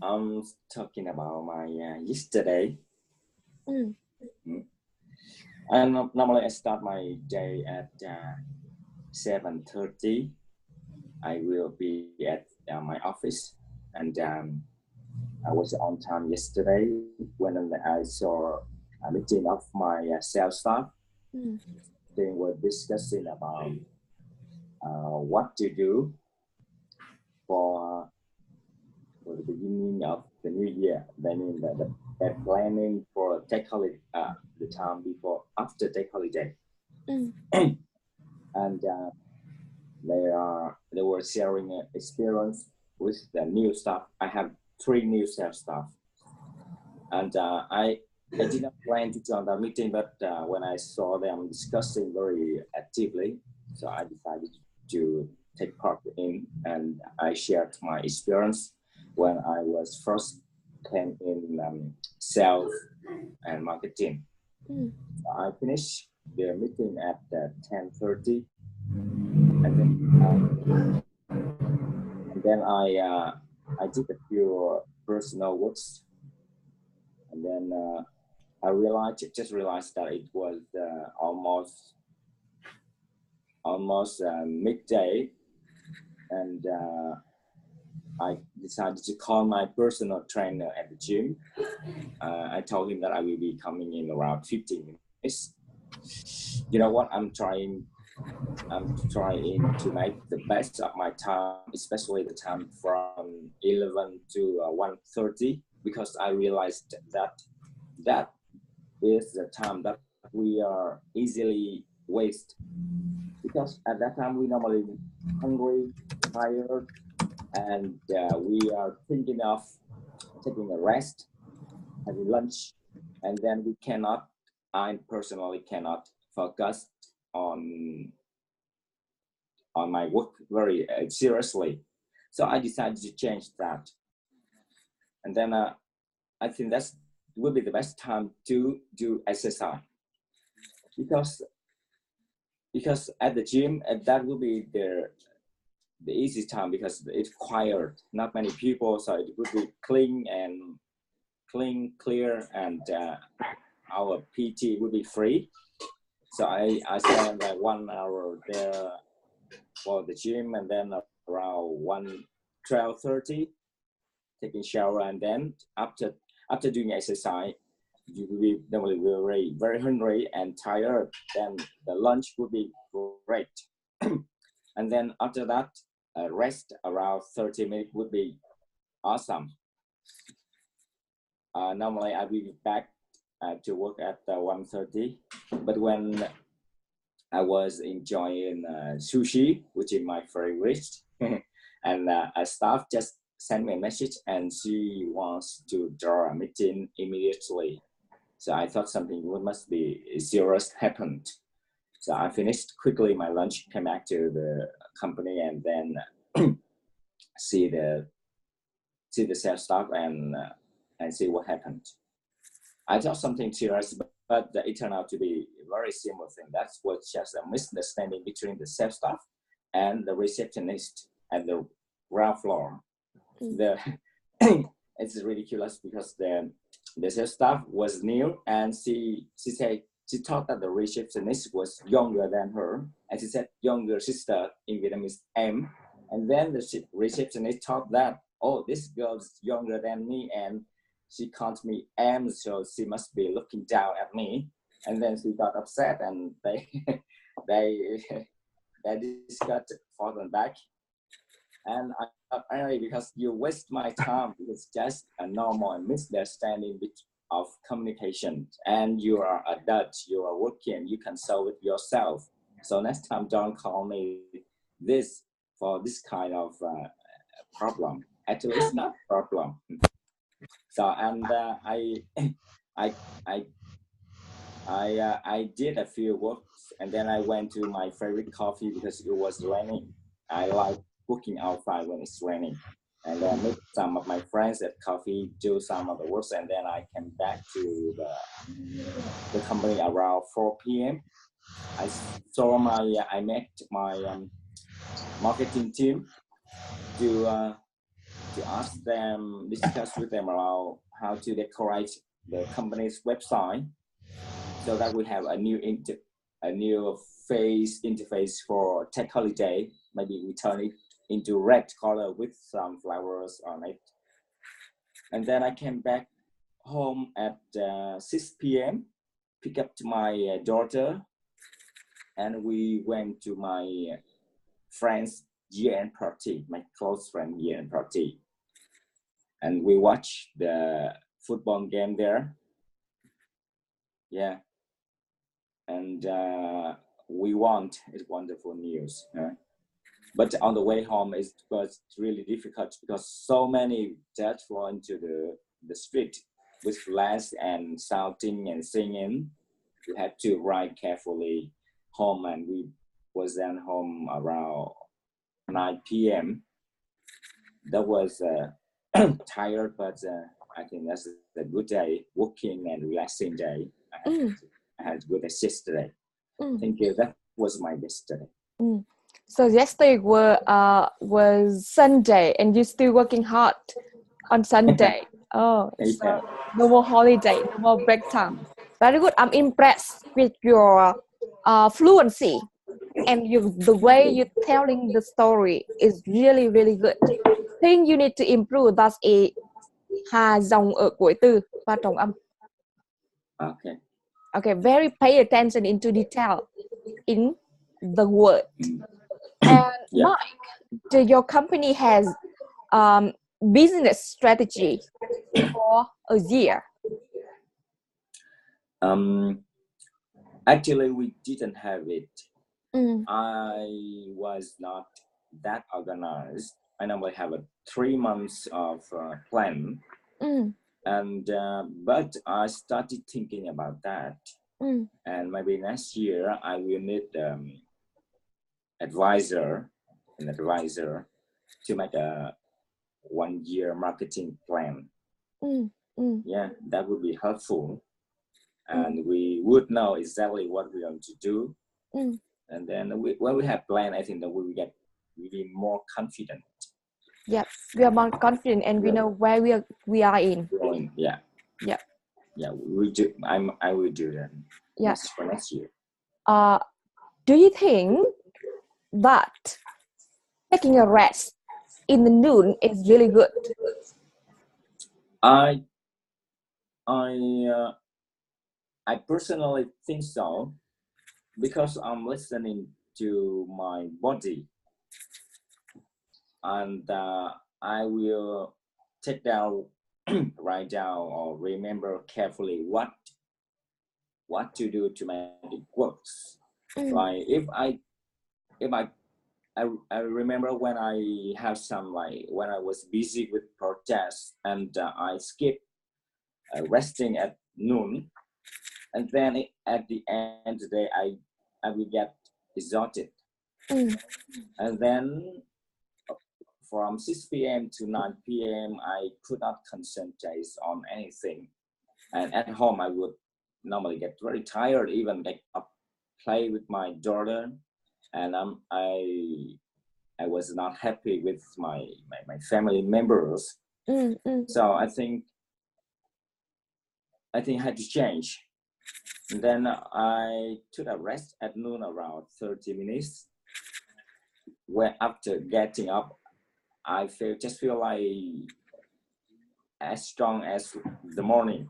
I'm talking about my yesterday. Mm. And normally I start my day at 7:30. I will be at my office, and I was on time yesterday when I saw a meeting of my sales staff. They were discussing about what to do for the beginning of the new year. They mean they're planning for take holiday, the time before after take holiday, and they were sharing experience with the new staff. I have 3 new sales staff, and I did not plan to join the meeting, but when I saw them discussing very actively, so I decided to take part in, and I shared my experience when I was first came in sales and marketing. I finished the meeting at 10:30, and then I did a few personal works, and then I just realized that it was almost midday, and I decided to call my personal trainer at the gym. I told him that I will be coming in around 15 minutes. You know what? I'm trying to make the best of my time, especially the time from 11 to 1:30, because I realized that is the time that we are easily waste, because at that time we normally hungry, tired, and we are thinking of taking a rest, having lunch, and then I personally cannot focus on my work very seriously. So I decided to change that, and then I think that will be the best time to do exercise, because at the gym that will be the easy time, because it's quiet, not many people, so it would be clear, and our PT would be free. So I spend like 1 hour there for the gym, and then around 12:30 taking shower, and then after doing exercise you will be normally very, very hungry and tired. Then the lunch would be great. And then after that, rest around 30 minutes would be awesome. Normally I will be back to work at 1:30, but when I was enjoying sushi, which is my favorite, and a staff just sent me a message, and she wants to draw a meeting immediately. So I thought something must be serious happened. So I finished quickly my lunch, came back to the company, and then see the sales staff and see what happened. I thought something serious, but it turned out to be a very simple thing. That was just a misunderstanding between the sales staff and the receptionist at the ground floor. It's ridiculous, because the sales staff was new, and she said she thought that the receptionist was younger than her, and she said younger sister in Vietnamese em, and then the receptionist thought that, oh, this girl is younger than me, and she called me em, so she must be looking down at me. And then she got upset, and they discussed forth and back. And apparently, because you waste my time, it's just a normal misunderstanding of communication, and you are adult, you are working, you can solve it yourself. So next time, don't call me for this kind of problem. Actually, it's not a problem. So, and I did a few works, and then I went to my favorite coffee because it was raining. I like working outside when it's raining, and then meet some of my friends at coffee, do some of the works, and then I came back to the company around 4 p.m. I met my marketing team to to ask them, discuss with them about how to decorate the company's website, so that we have a new interface for tech holiday. Maybe we turn it into red color with some flowers on it. And then I came back home at 6 p.m. pick up my daughter, and we went to my friend's year-end party, my close friend year-end party, and we watched the football game there. Yeah, and we won. It's wonderful news. But on the way home, it was really difficult because so many Dutch flow into the street with flags and shouting and singing. We had to ride carefully home, and we was then home around 9 p.m. That was tired, but I think that's a good day, working and relaxing day. I had a good assist today. Thank you. That was my yesterday. So yesterday was Sunday, and you're still working hard on Sunday. Oh, so no more holiday, no more break time. Very good. I'm impressed with your fluency, and the way you're telling the story is really, really good. Thing you need to improve, that's a hà dòng ở cuối từ và trọng âm. Okay. Okay, very pay attention into detail in the word. And Mike, your company has business strategy for a year. Actually, we didn't have it. I was not that organized. I normally have a 3 months of plan, and but I started thinking about that, and maybe next year I will need an advisor to make a 1 year marketing plan. Yeah, that would be helpful, and we would know exactly what we're going to do. And then when we have plan, I think that we will get really more confident. Yes, we are more confident, and we know where we are in. Yeah. We do. I will do that. Yes, for next year. Do you think that taking a rest in the noon is really good? I personally think so, because I'm listening to my body, and I will write down or remember carefully what to do to make it works. Like if I remember when I have some, like when I was busy with projects, and I skip resting at noon, and then at the end of the day I will get exhausted, and then from 6 p.m. to 9 p.m. I could not concentrate on anything, and at home I would normally get very tired, even like play with my daughter, and I was not happy with my family members. So I think I had to change. And then I took a rest at noon, around 30 minutes. Where after getting up, I just feel like as strong as the morning,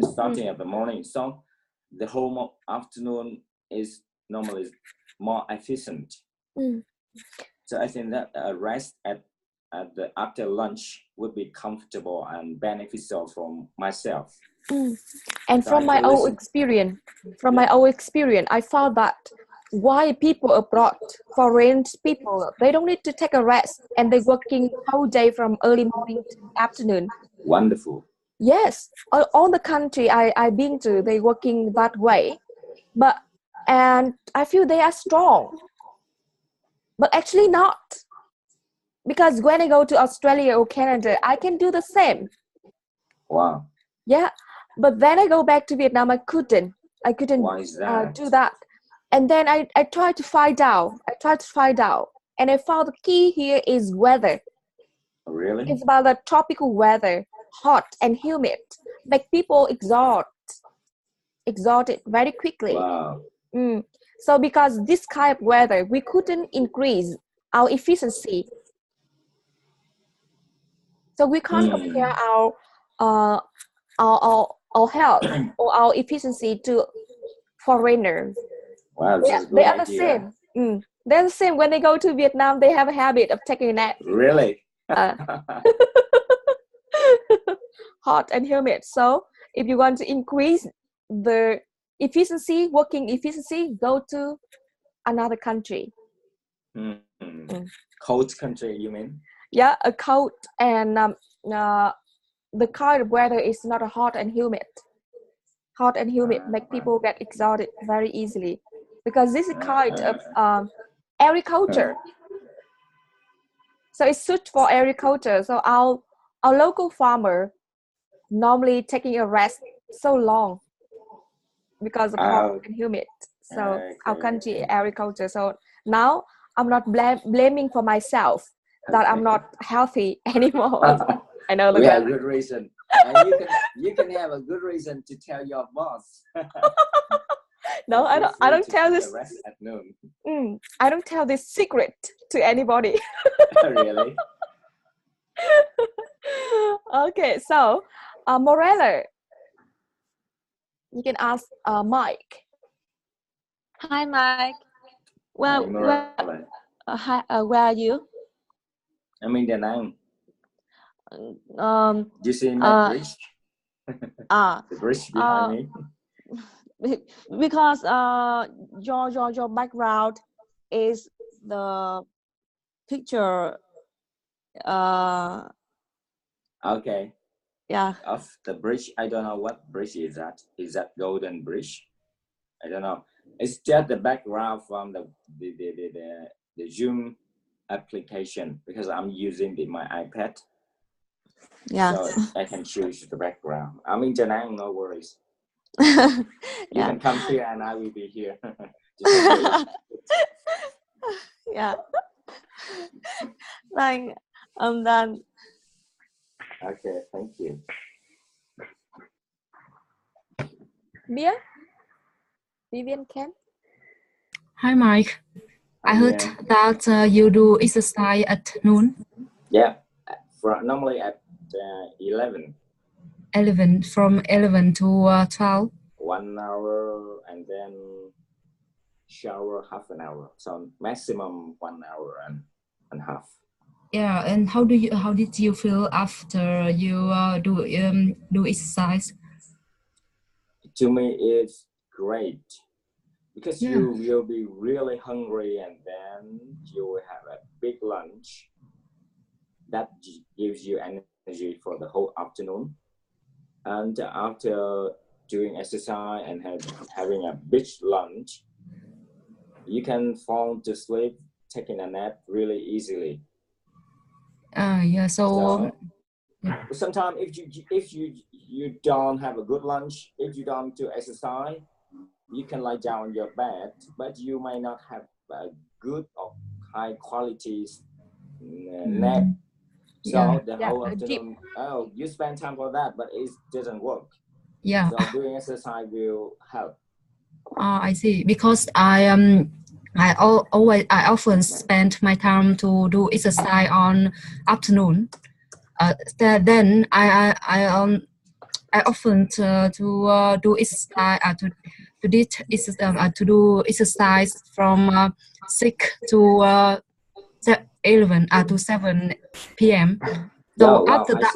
starting at the morning. So the whole afternoon is normally more efficient. So I think that a rest after lunch would be comfortable and beneficial for myself. And from my own experience, I found that why people abroad, foreign people, they don't need to take a rest, and they're working whole day from early morning to afternoon. Wonderful. Yes, all the country I've been to, they working that way, and I feel they are strong, but actually not, because when I go to Australia or Canada, I can do the same. Wow. Yeah, but then I go back to Vietnam, I couldn't Why is that? do that. And then I tried to find out, and I found the key here is weather. Really? It's about the tropical weather, hot and humid, make people exhausted very quickly. Wow. So because this kind of weather, we couldn't increase our efficiency. So we can't compare our health or our efficiency to foreigners. Wow, They are the same. They're the same. When they go to Vietnam, they have a habit of taking a nap. Really? Hot and humid. So if you want to increase the efficiency, working efficiency, go to another country. Cold country, you mean? Yeah, a cold, and the kind of weather is not hot and humid. Hot and humid make people get exhausted very easily, because this is kind of agriculture. So it's suited for agriculture. So our local farmer normally taking a rest so long because of hot and humid. So our country agriculture. So now I'm not blaming for myself that I'm not healthy anymore. I know we have a good reason. And you can have a good reason to tell your boss. No, I don't tell this. Rest at noon. I don't tell this secret to anybody. Really? Okay, so Morella, you can ask Mike. Hi, Mike. Well, Hi, where are you? I'm in Da Nang. You see my bridge? The bridge behind me. Because your background is the picture. Okay. Yeah. Of the bridge, I don't know what bridge is that. Is that Golden Bridge? I don't know. It's just the background from the Zoom application, because I'm using my iPad. Yeah. So I can choose the background. I'm in Da Nang, no worries. Yeah. You can come here and I will be here. Yeah. Like, then. Okay, thank you. Mia? Vivian Ken? Hi, Mike. I heard that you do exercise at noon. Yeah, normally at 11. 11, from 11 to 12. 1 hour and then shower half an hour. So maximum 1 hour and a half. Yeah, and how did you feel after you do exercise? To me, it's great, because you will be really hungry, and then you will have a big lunch that gives you energy for the whole afternoon. And after doing exercise and having a big lunch, you can fall to sleep, taking a nap really easily. Yeah. So sometimes if you don't have a good lunch, if you don't do exercise, you can lie down on your bed, but you may not have a good or high quality nap. So the whole afternoon, you spend time for that, but it doesn't work. Yeah. So doing exercise will help. I see. Because I often spend my time to do exercise on afternoon. Then I often to do exercise to do exercise from 6 to 11 to 7 p.m. So after that,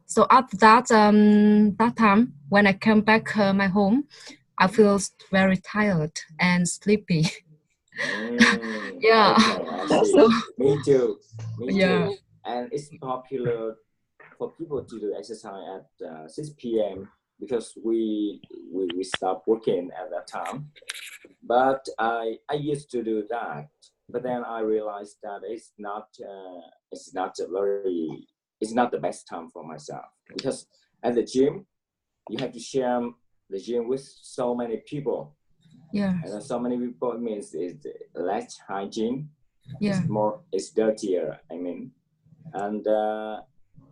so after that that time when I come back my home, I feel very tired and sleepy. Yeah. Okay, so, me too. And it's popular for people to do exercise at 6 p.m. because we stop working at that time. But I used to do that, but then I realized that it's not the best time for myself, because at the gym you have to share the gym with so many people. Yeah. And so many people means it's less hygiene. Yeah. It's dirtier, I mean. And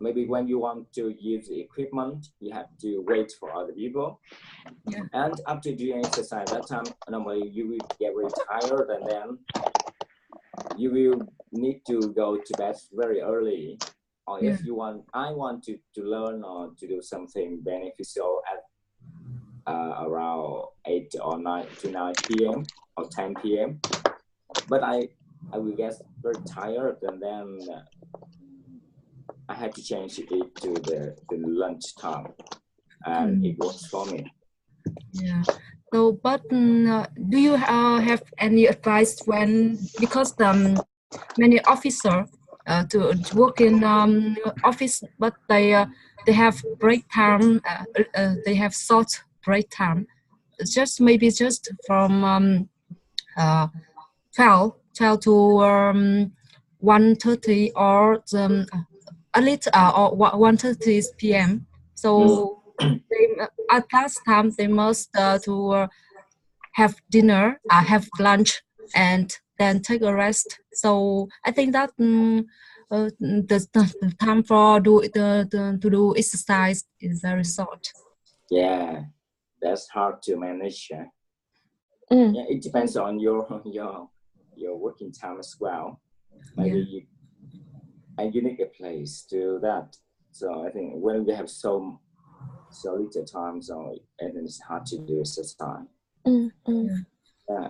maybe when you want to use the equipment, you have to wait for other people. Yeah. And after doing exercise, that time normally you will get very tired, and then you will need to go to bed very early. Or Yeah. if you want, I want to learn or to do something beneficial at around 8 or 9 to 9 p.m. or 10 p.m. But I will get very tired, and then I had to change it to the lunch time, and it works for me. Yeah. So, but do you have any advice when, because many officers to work in office, but they have break time, they have short break time, just maybe just from 12 to 1:30 or at least or 1:30 p.m. So they, at that time they must to have dinner, have lunch, and then take a rest. So I think that the time for to do exercise is very short. Yeah, that's hard to manage. Yeah, it depends on your working time as well. Maybe you need a place to do that. So I think when we have so little time, so it's hard to do exercise. Yeah.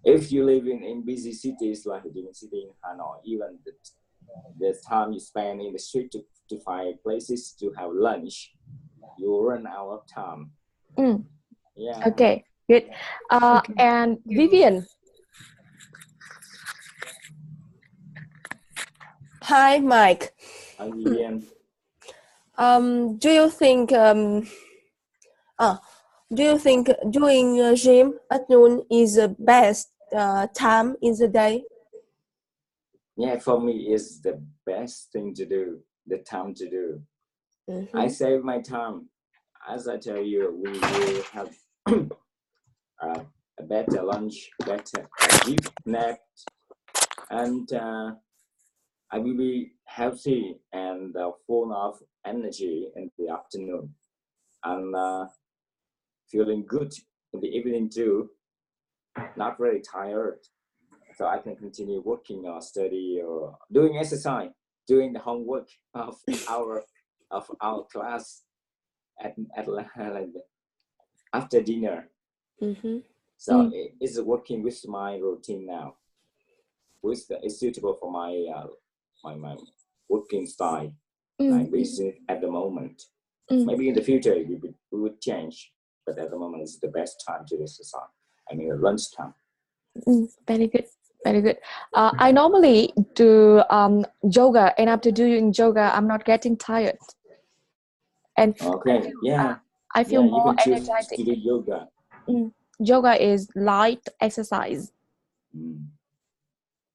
If you live in busy cities like the city in Hanoi, even the time you spend in the street to find places to have lunch, you will run out of time. Yeah. Okay, good. And Vivian. Hi, Mike. Hi, Vivian. Do you think doing gym at noon is the best time in the day? Yeah, for me, it's the best thing to do, the time to do. I save my time. As I tell you, we will have a better lunch, better deep nap, and I will be healthy and full of energy in the afternoon, and feeling good in the evening too. Not very tired, so I can continue working or study or doing exercise, doing the homework of our class at after dinner. So it's working with my routine now. It's suitable for my my working style, my business at the moment. Maybe in the future we would change, but at the moment it's the best time to exercise. I mean, lunchtime. Very good. Very good. I normally do yoga, and after doing yoga, I'm not getting tired. And okay, I feel you more can choose energetic. to do yoga. Yoga is light exercise.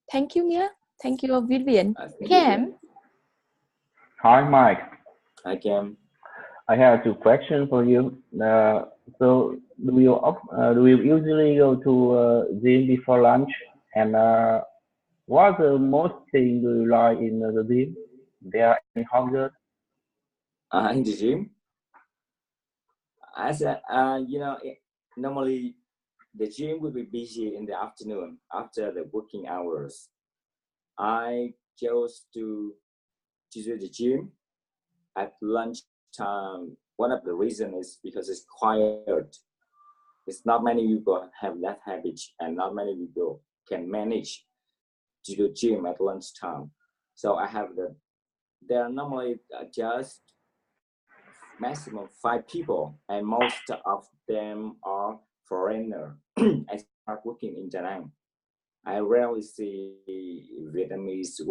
Thank you, Mia. Thank you, Vivian. Cam. Hi, Mike. Hi, Cam. I have two questions for you. So, do you usually go to gym before lunch? And what's the most thing do you like in the gym? There are any hobbies? In the gym, as normally the gym will be busy in the afternoon after the working hours. I chose to do the gym at lunchtime. One of the reasons is because it's quiet. It's not many people have that habit, and not many people can manage to do gym at lunchtime. So I have there are normally just maximum 5 people, and most of them are foreigner. I start working in Da Nang. I rarely see Vietnamese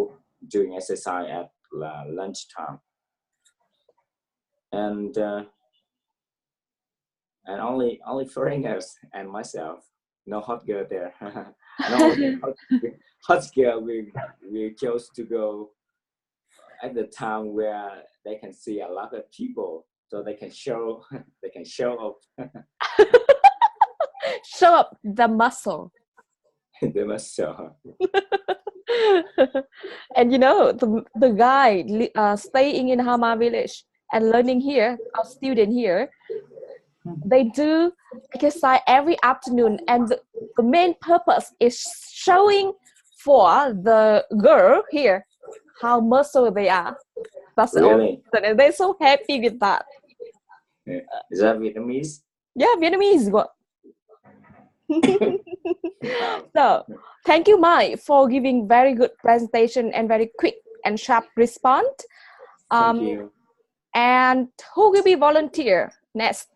doing exercise at lunchtime, and only foreigners and myself. No hot girl there. No hot girl. We chose to go at the time where they can see a lot of people, so they can show up. Show up the muscle. The muscle. And you know, the guy staying in Hama village and learning here, our student here, they do exercise every afternoon, and the main purpose is showing for the girl here how muscle they are. That's the only reason, and they're so happy with that. Is that Vietnamese? Yeah, Vietnamese. So, thank you, Mai, for giving very good presentation and very quick and sharp response. Thank you. And who will be volunteer next?